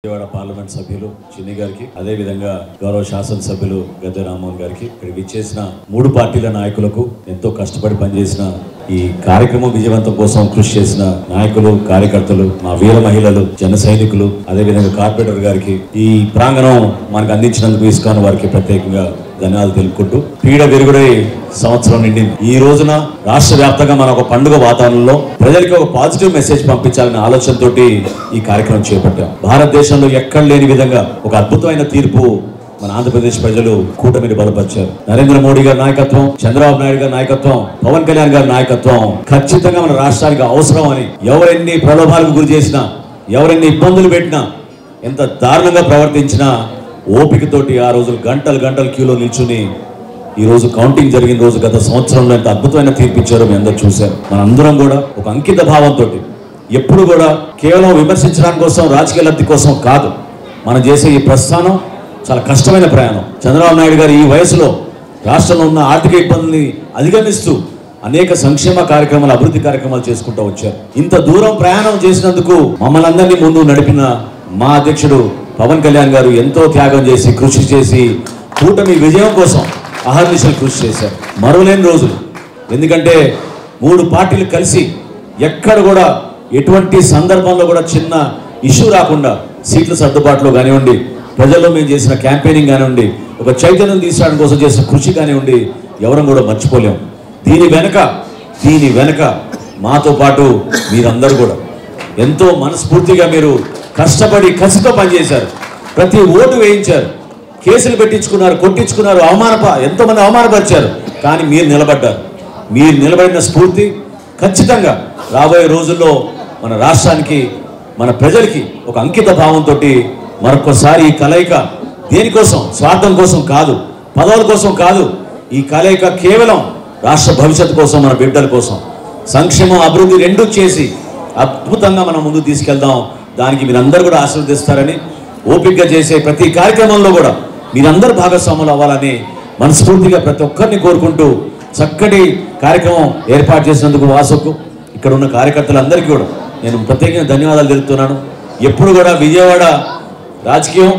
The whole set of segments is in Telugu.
విజయవాడ పార్లమెంట్ సభ్యులు చిన్ని గారికి అదే విధంగా గౌరవ శాసన సభ్యులు గద్దె రామ్మోహన్ గారికి ఇక్కడ విచ్చేసిన మూడు పార్టీల నాయకులకు ఎంతో కష్టపడి పనిచేసిన ఈ కార్యక్రమం విజయవంతం కోసం కృషి చేసిన నాయకులు కార్యకర్తలు మా వీర మహిళలు జన సైనికులు అదే విధంగా కార్పొరేటర్ గారికి ఈ ప్రాంగణం మనకు అందించినందుకు ఇస్కాన్ వారికి ప్రత్యేకంగా ధన్యవాదాలు తెలుపుకుంటూ పీడ విరుగుడై సంవత్సరం నిండింది. ఈ రోజున రాష్ట్ర వ్యాప్తంగా మన ఒక పండుగ వాతావరణంలో ప్రజలకి ఒక పాజిటివ్ మెసేజ్ పంపించాలనే ఆలోచనతోటి ఈ కార్యక్రమం చేపట్టాం. భారతదేశంలో ఎక్కడ లేని విధంగా ఒక అద్భుతమైన తీర్పు మన ఆంధ్రప్రదేశ్ ప్రజలు కూటమిని బలపరిచారు. నరేంద్ర మోడీ గారి నాయకత్వం, చంద్రబాబు నాయుడు గారి నాయకత్వం, పవన్ కళ్యాణ్ గారి నాయకత్వం ఖచ్చితంగా మన రాష్ట్రానికి అవసరం అని ఎవరెన్ని ప్రలోభాలకు గురి చేసినా, ఎవరెన్ని ఇబ్బందులు పెట్టినా, ఎంత దారుణంగా ప్రవర్తించినా ఓపికతోటి ఆ రోజు గంటలు గంటలు క్యూలో నిల్చుని ఈ రోజు కౌంటింగ్ జరిగిన రోజు గత సంవత్సరంలో ఎంత అద్భుతమైన తీర్పిచ్చారో మీ అందరూ చూశారు. మనందరం కూడా ఒక అంకిత భావంతో ఎప్పుడు కూడా కేవలం విమర్శించడానికి కోసం, రాజకీయ లబ్ధి కోసం కాదు, మనం చేసే ఈ ప్రస్థానం చాలా కష్టమైన ప్రయాణం. చంద్రబాబు నాయుడు గారు ఈ వయసులో రాష్ట్రంలో ఉన్న ఆర్థిక ఇబ్బందుల్ని అధిగమిస్తూ అనేక సంక్షేమ కార్యక్రమాలు, అభివృద్ధి కార్యక్రమాలు చేసుకుంటూ వచ్చారు. ఇంత దూరం ప్రయాణం చేసినందుకు మమ్మల్ని అందరినీ ముందు నడిపిన మా అధ్యక్షుడు పవన్ కళ్యాణ్ గారు ఎంతో త్యాగం చేసి, కృషి చేసి కూటమి విజయం కోసం అహర్నిశలు కృషి చేశారు. మరువలేని రోజులు. ఎందుకంటే మూడు పార్టీలు కలిసి ఎక్కడ కూడా ఎటువంటి సందర్భంలో కూడా చిన్న ఇష్యూ రాకుండా సీట్ల సర్దుబాటులో కానివ్వండి, ప్రజల్లో మేము చేసిన క్యాంపెయినింగ్ కానివ్వండి, ఒక చైతన్యం తీసుకురావడం కోసం చేసిన కృషి కానివ్వండి, ఎవరం కూడా మర్చిపోలేం. దీని వెనక మాతో పాటు మీరందరూ కూడా ఎంతో మనస్ఫూర్తిగా మీరు కష్టపడి కసితో పనిచేశారు. ప్రతి ఓటు వేయించారు, కేసులు పెట్టించుకున్నారు, కొట్టించుకున్నారు, ఎంతోమంది అవమానపరిచారు. కానీ మీరు నిలబడ్డారు. మీరు నిలబడిన స్ఫూర్తి ఖచ్చితంగా రాబోయే రోజుల్లో మన రాష్ట్రానికి, మన ప్రజలకి ఒక అంకిత భావంతో మరొకసారి ఈ కలయిక దేనికోసం, స్వార్థం కోసం కాదు, పదవుల కోసం కాదు, ఈ కలయిక కేవలం రాష్ట్ర భవిష్యత్తు కోసం, మన బిడ్డల కోసం, సంక్షేమం అభివృద్ధి రెండూ చేసి అద్భుతంగా మనం ముందుకు తీసుకెళ్దాం. దానికి మీరందరూ కూడా ఆశీర్వదిస్తారని, ఓపికగా చేసే ప్రతి కార్యక్రమంలో కూడా మీరందరూ భాగస్వాములు అవ్వాలని మనస్ఫూర్తిగా ప్రతి ఒక్కరిని కోరుకుంటూ చక్కటి కార్యక్రమం ఏర్పాటు చేసినందుకు వాసుకు, ఇక్కడ ఉన్న కార్యకర్తలందరికీ కూడా నేను ప్రత్యేకంగా ధన్యవాదాలు తెలుపుతున్నాను. ఎప్పుడు కూడా విజయవాడ రాజకీయం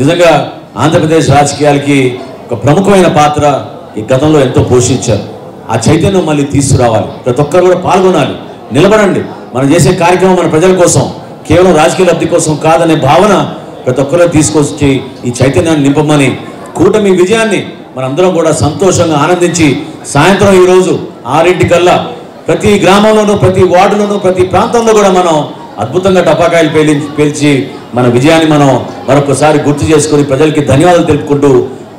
నిజంగా ఆంధ్రప్రదేశ్ రాజకీయాలకి ఒక ప్రముఖమైన పాత్ర ఈ గతంలో ఎంతో పోషించారు. ఆ చైతన్యం మళ్ళీ తీసుకురావాలి. ప్రతి ఒక్కరు కూడా పాల్గొనాలి, నిలబడండి. మనం చేసే కార్యక్రమం మన ప్రజల కోసం, కేవలం రాజకీయ లబ్ధి కోసం కాదనే భావన ప్రతి ఒక్కరూ తీసుకొచ్చి ఈ చైతన్యాన్ని నింపమని, కూటమి విజయాన్ని మనందరం కూడా సంతోషంగా ఆనందించి సాయంత్రం ఈరోజు 6:00 ప్రతి గ్రామంలోనూ, ప్రతి వార్డులోనూ, ప్రతి ప్రాంతంలో కూడా మనం అద్భుతంగా టపాకాయలు పేల్చి మన విజయాన్ని మనం మరొకసారి గుర్తు చేసుకుని ప్రజలకి ధన్యవాదాలు తెలుపుకుంటూ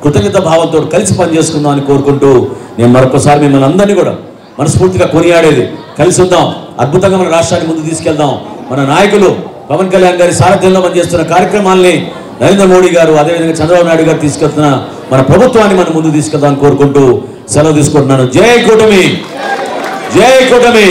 కృతజ్ఞత భావంతో కలిసి పనిచేసుకుందాం అని కోరుకుంటూ నేను మరొకసారి మిమ్మల్ని అందరినీ కూడా మనస్ఫూర్తిగా కొనియాడేది, కలిసి ఉందాం, అద్భుతంగా మన రాష్ట్రాన్ని ముందు తీసుకెళ్దాం. మన నాయకులు పవన్ కళ్యాణ్ గారి సారథ్యంలో పనిచేస్తున్న కార్యక్రమాల్ని నరేంద్ర మోడీ గారు, అదేవిధంగా చంద్రబాబు నాయుడు గారు తీసుకెళ్తున్న మన ప్రభుత్వాన్ని మనం ముందు తీసుకెళ్దాం కోరుకుంటూ సెలవు తీసుకుంటున్నాను. జై కూటమి, జై కూటమి.